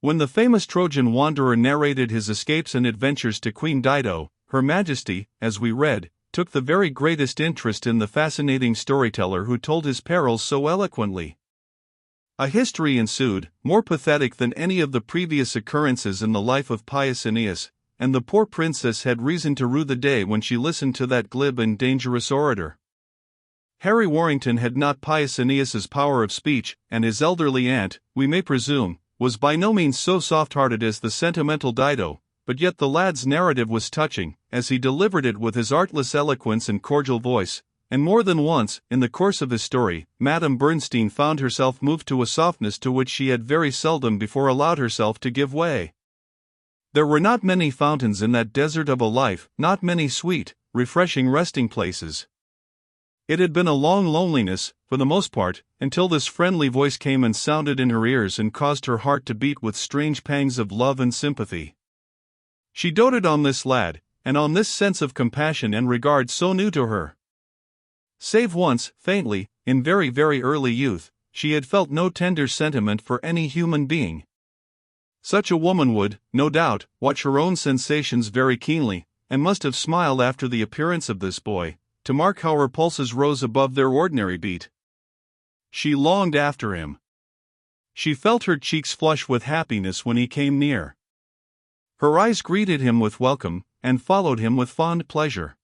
When the famous Trojan wanderer narrated his escapes and adventures to Queen Dido, Her Majesty, as we read, took the very greatest interest in the fascinating storyteller who told his perils so eloquently. A history ensued, more pathetic than any of the previous occurrences in the life of pious Aeneas, and the poor princess had reason to rue the day when she listened to that glib and dangerous orator. Harry Warrington had not pious Aeneas's power of speech, and his elderly aunt, we may presume, was by no means so soft-hearted as the sentimental Dido, but yet the lad's narrative was touching, as he delivered it with his artless eloquence and cordial voice, and more than once, in the course of his story, Madame Bernstein found herself moved to a softness to which she had very seldom before allowed herself to give way. There were not many fountains in that desert of a life, not many sweet, refreshing resting places. It had been a long loneliness, for the most part, until this friendly voice came and sounded in her ears and caused her heart to beat with strange pangs of love and sympathy. She doted on this lad, and on this sense of compassion and regard so new to her. Save once, faintly, in very, very early youth, she had felt no tender sentiment for any human being. Such a woman would, no doubt, watch her own sensations very keenly, and must have smiled after the appearance of this boy, to mark how her pulses rose above their ordinary beat. She longed after him. She felt her cheeks flush with happiness when he came near. Her eyes greeted him with welcome, and followed him with fond pleasure.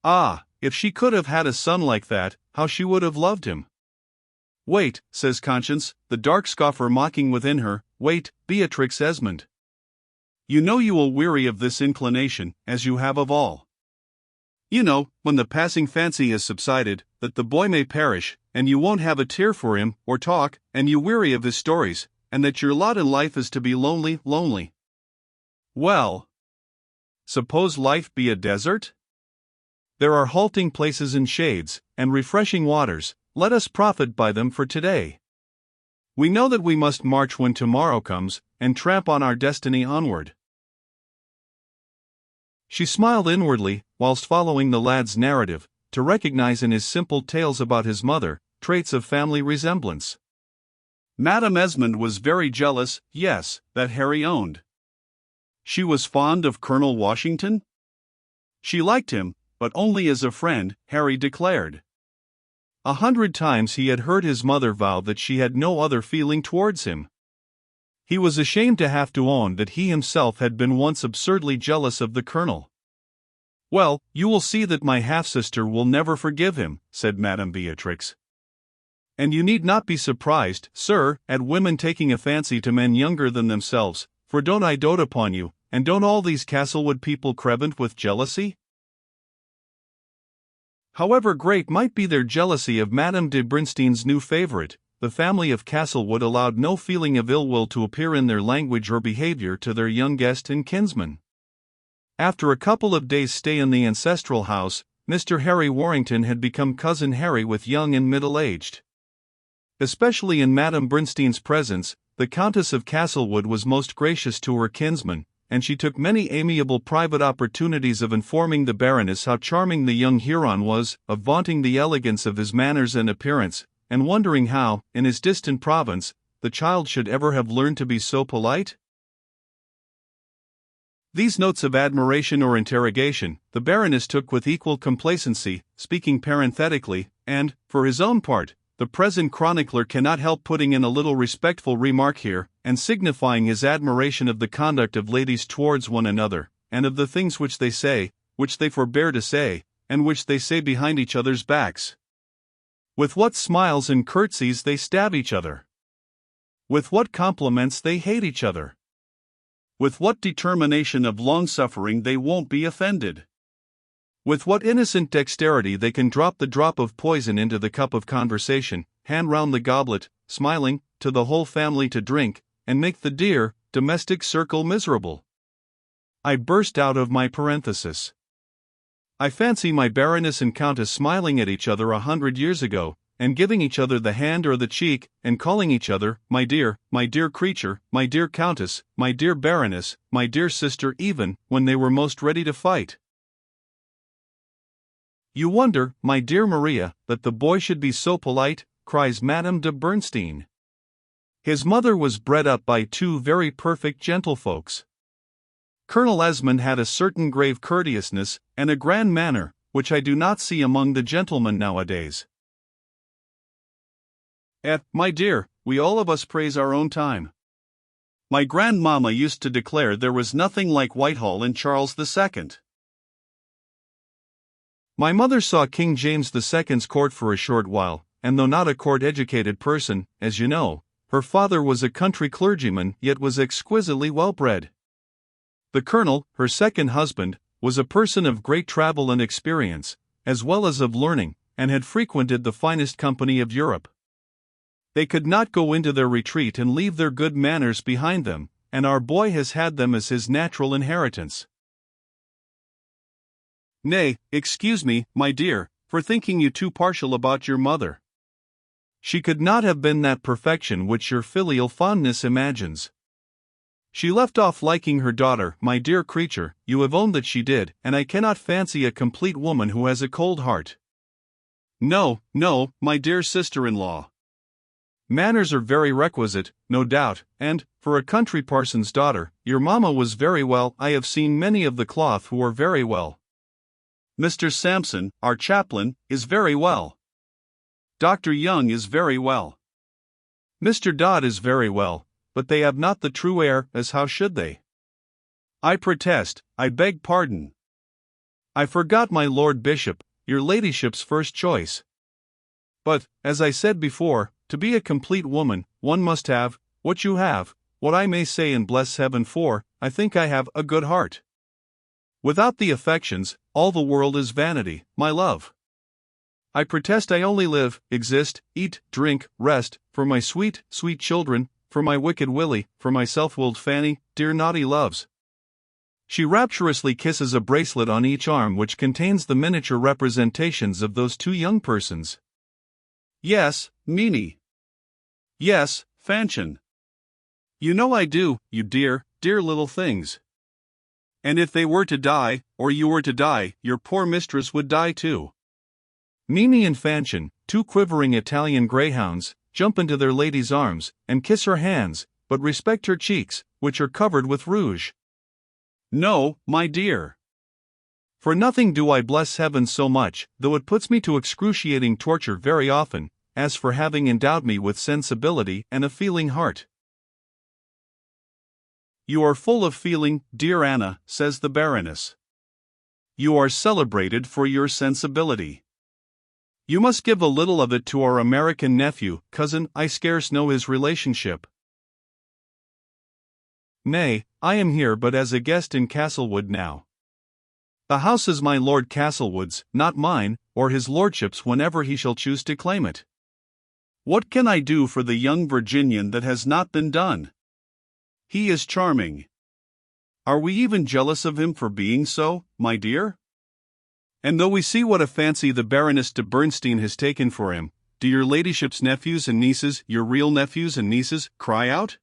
Ah, if she could have had a son like that, how she would have loved him! Wait, says conscience, the dark scoffer mocking within her, wait, Beatrix Esmond. You know you will weary of this inclination, as you have of all. You know, when the passing fancy has subsided, that the boy may perish, and you won't have a tear for him, or talk, and you weary of his stories, and that your lot in life is to be lonely, lonely. Well, suppose life be a desert? There are halting places and shades, and refreshing waters, let us profit by them for today. We know that we must march when tomorrow comes, and tramp on our destiny onward. She smiled inwardly, whilst following the lad's narrative, to recognize in his simple tales about his mother, traits of family resemblance. Madame Esmond was very jealous, yes, that Harry owned. She was fond of Colonel Washington? She liked him, but only as a friend, Harry declared. 100 times he had heard his mother vow that she had no other feeling towards him. He was ashamed to have to own that he himself had been once absurdly jealous of the colonel. Well, you will see that my half-sister will never forgive him, said Madame Beatrix. And you need not be surprised, sir, at women taking a fancy to men younger than themselves, for don't I dote upon you, and don't all these Castlewood people crebant with jealousy? However great might be their jealousy of Madame de Bernstein's new favorite, the family of Castlewood allowed no feeling of ill will to appear in their language or behavior to their young guest and kinsman. After a couple of days' stay in the ancestral house, Mr. Harry Warrington had become Cousin Harry with young and middle-aged. Especially in Madame Bernstein's presence, the Countess of Castlewood was most gracious to her kinsman, and she took many amiable private opportunities of informing the Baroness how charming the young Huron was, of vaunting the elegance of his manners and appearance, and wondering how, in his distant province, the child should ever have learned to be so polite. These notes of admiration or interrogation, the Baroness took with equal complacency, speaking parenthetically, and, for his own part, the present chronicler cannot help putting in a little respectful remark here, and signifying his admiration of the conduct of ladies towards one another, and of the things which they say, which they forbear to say, and which they say behind each other's backs. With what smiles and curtsies they stab each other. With what compliments they hate each other. With what determination of long-suffering they won't be offended. With what innocent dexterity they can drop the drop of poison into the cup of conversation, hand round the goblet, smiling, to the whole family to drink, and make the dear, domestic circle miserable. I burst out of my parenthesis. I fancy my Baroness and Countess smiling at each other 100 years ago, and giving each other the hand or the cheek, and calling each other, my dear creature, my dear Countess, my dear Baroness, my dear sister, even when they were most ready to fight. You wonder, my dear Maria, that the boy should be so polite, cries Madame de Bernstein. His mother was bred up by two very perfect gentlefolks. Colonel Esmond had a certain grave courteousness, and a grand manner, which I do not see among the gentlemen nowadays. My dear, we all of us praise our own time. My grandmamma used to declare there was nothing like Whitehall in Charles II. My mother saw King James II's court for a short while, and though not a court-educated person, as you know, her father was a country clergyman, yet was exquisitely well-bred. The colonel, her second husband, was a person of great travel and experience, as well as of learning, and had frequented the finest company of Europe. They could not go into their retreat and leave their good manners behind them, and our boy has had them as his natural inheritance. Nay, excuse me, my dear, for thinking you too partial about your mother. She could not have been that perfection which your filial fondness imagines. She left off liking her daughter, my dear creature, you have owned that she did, and I cannot fancy a complete woman who has a cold heart. No, no, my dear sister-in-law. Manners are very requisite, no doubt, and, for a country parson's daughter, your mamma was very well. I have seen many of the cloth who are very well. Mr. Sampson, our chaplain, is very well. Dr. Young is very well. Mr. Dodd is very well, but they have not the true air, as how should they? I protest, I beg pardon. I forgot my Lord Bishop, your ladyship's first choice. But, as I said before, to be a complete woman, one must have, what you have, what I may say and bless heaven for, I think I have a good heart. Without the affections, all the world is vanity, my love. I protest I only live, exist, eat, drink, rest, for my sweet, sweet children, for my wicked Willie, for my self-willed Fanny, dear naughty loves. She rapturously kisses a bracelet on each arm which contains the miniature representations of those two young persons. Yes, Meanie. Yes, Fanchon. You know I do, you dear, dear little things. And if they were to die, or you were to die, your poor mistress would die too. Meanie and Fanchon, two quivering Italian greyhounds, jump into their lady's arms, and kiss her hands, but respect her cheeks, which are covered with rouge. No, my dear. For nothing do I bless heaven so much, though it puts me to excruciating torture very often, as for having endowed me with sensibility and a feeling heart. You are full of feeling, dear Anna, says the Baroness. You are celebrated for your sensibility. You must give a little of it to our American nephew, cousin. I scarce know his relationship. Nay, I am here but as a guest in Castlewood now. The house is my Lord Castlewood's, not mine, or his lordship's whenever he shall choose to claim it. What can I do for the young Virginian that has not been done? He is charming. Are we even jealous of him for being so, my dear? And though we see what a fancy the Baroness de Bernstein has taken for him, do your ladyship's nephews and nieces, your real nephews and nieces, cry out?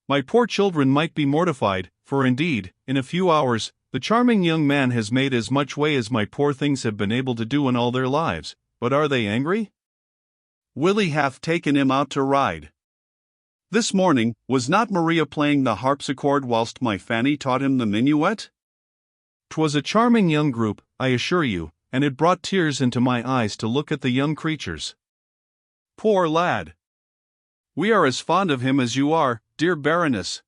My poor children might be mortified, for indeed, in a few hours, the charming young man has made as much way as my poor things have been able to do in all their lives, but are they angry? Willie hath taken him out to ride. This morning, was not Maria playing the harpsichord whilst my Fanny taught him the minuet? 'Twas a charming young group, I assure you, and it brought tears into my eyes to look at the young creatures. Poor lad! We are as fond of him as you are, dear Baroness.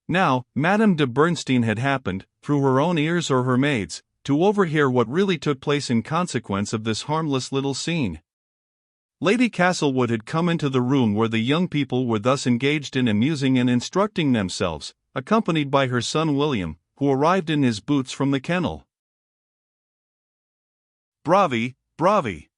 Now, Madame de Bernstein had happened, through her own ears or her maid's, to overhear what really took place in consequence of this harmless little scene. Lady Castlewood had come into the room where the young people were thus engaged in amusing and instructing themselves, accompanied by her son William, who arrived in his boots from the kennel. Bravi, bravi.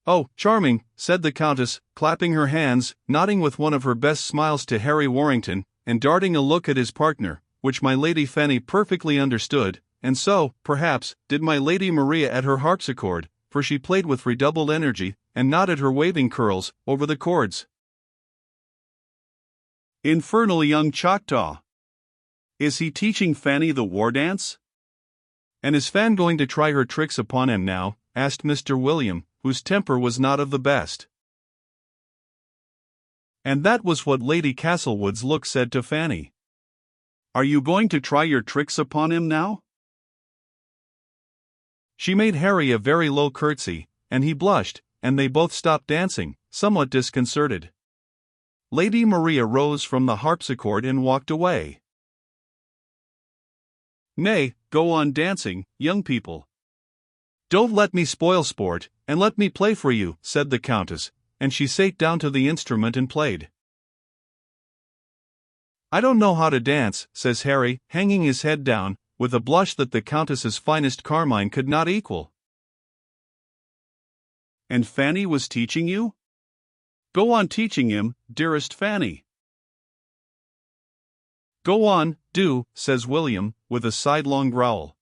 Oh, charming, said the Countess, clapping her hands, nodding with one of her best smiles to Harry Warrington, and darting a look at his partner, which my Lady Fanny perfectly understood, and so, perhaps, did my Lady Maria at her harpsichord, for she played with redoubled energy, and nodded her waving curls over the chords. Infernal young Choctaw! Is he teaching Fanny the war dance? And is Fan going to try her tricks upon him now? Asked Mr. William, whose temper was not of the best. And that was what Lady Castlewood's look said to Fanny. "Are you going to try your tricks upon him now?" She made Harry a very low curtsy, and he blushed, and they both stopped dancing, somewhat disconcerted. Lady Maria rose from the harpsichord and walked away. "Nay, go on dancing, young people. Don't let me spoil sport, and let me play for you," said the Countess, and she sate down to the instrument and played. "I don't know how to dance," says Harry, hanging his head down, with a blush that the Countess's finest carmine could not equal. "And Fanny was teaching you? Go on teaching him, dearest Fanny." "Go on, do," says William, with a sidelong growl.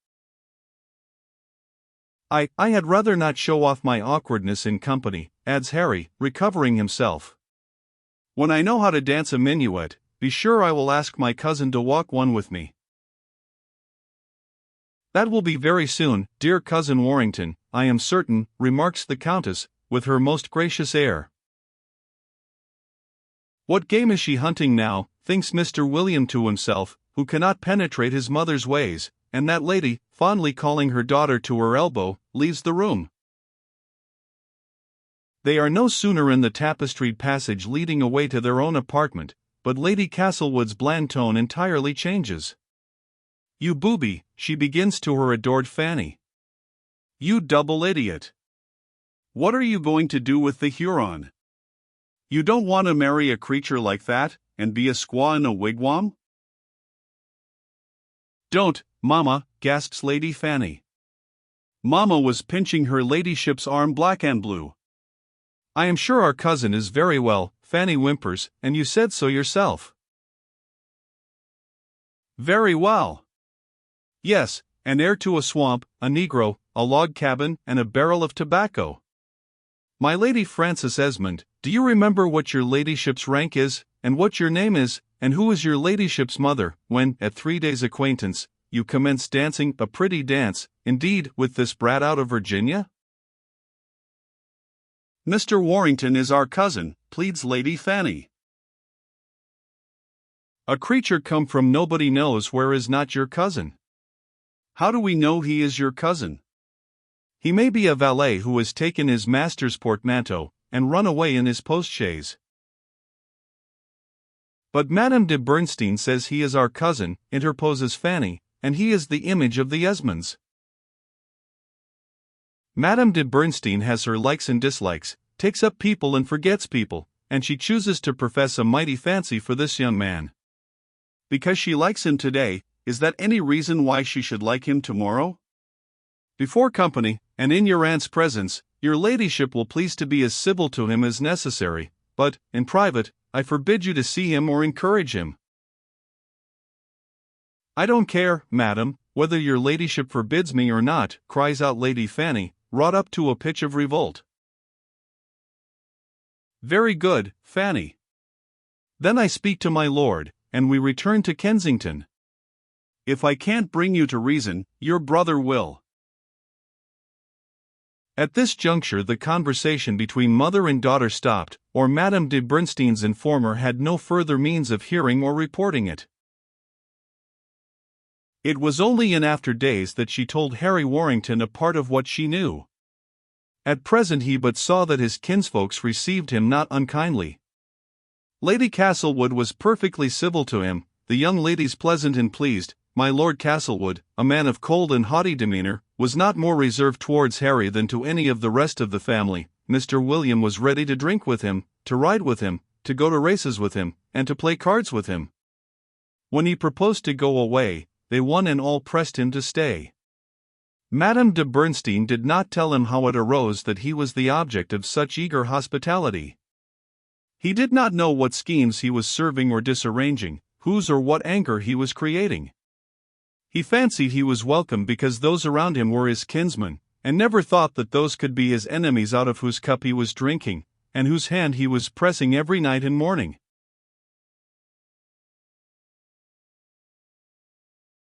I had rather not show off my awkwardness in company," adds Harry, recovering himself. "When I know how to dance a minuet, be sure I will ask my cousin to walk one with me." "That will be very soon, dear Cousin Warrington, I am certain," remarks the Countess, with her most gracious air. "What game is she hunting now?" thinks Mr. William to himself, who cannot penetrate his mother's ways, and that lady, fondly calling her daughter to her elbow, leaves the room. They are no sooner in the tapestried passage leading away to their own apartment, but Lady Castlewood's bland tone entirely changes. "You booby," she begins to her adored Fanny. "You double idiot. What are you going to do with the Huron? You don't want to marry a creature like that, and be a squaw in a wigwam?" "Don't, Mamma," gasps Lady Fanny. Mamma was pinching her ladyship's arm black and blue. "I am sure our cousin is very well," Fanny whimpers, "and you said so yourself." "Very well. Yes, an heir to a swamp, a negro, a log cabin, and a barrel of tobacco. My Lady Frances Esmond, do you remember what your ladyship's rank is, and what your name is, and who is your ladyship's mother, when, at 3 days' acquaintance, you commence dancing a pretty dance, indeed, with this brat out of Virginia?" "Mr. Warrington is our cousin," pleads Lady Fanny. "A creature come from nobody knows where is not your cousin." "How do we know he is your cousin?" "He may be a valet who has taken his master's portmanteau, and run away in his postchaise." "But Madame de Bernstein says he is our cousin," interposes Fanny, "and he is the image of the Esmonds." "Madame de Bernstein has her likes and dislikes, takes up people and forgets people, and she chooses to profess a mighty fancy for this young man." "Because she likes him today, is that any reason why she should like him tomorrow?" "Before company, and in your aunt's presence, your ladyship will please to be as civil to him as necessary, but, in private, I forbid you to see him or encourage him." "I don't care, madam, whether your ladyship forbids me or not," cries out Lady Fanny, wrought up to a pitch of revolt. "Very good, Fanny. Then I speak to my lord, and we return to Kensington." "If I can't bring you to reason, your brother will." At this juncture the conversation between mother and daughter stopped, or Madame de Bernstein's informer had no further means of hearing or reporting it. It was only in after days that she told Harry Warrington a part of what she knew. At present he but saw that his kinsfolks received him not unkindly. Lady Castlewood was perfectly civil to him, the young ladies pleasant and pleased. My Lord Castlewood, a man of cold and haughty demeanor, was not more reserved towards Harry than to any of the rest of the family. Mr. William was ready to drink with him, to ride with him, to go to races with him, and to play cards with him. When he proposed to go away, they one and all pressed him to stay. Madame de Bernstein did not tell him how it arose that he was the object of such eager hospitality. He did not know what schemes he was serving or disarranging, whose or what anger he was creating. He fancied he was welcome because those around him were his kinsmen, and never thought that those could be his enemies out of whose cup he was drinking, and whose hand he was pressing every night and morning.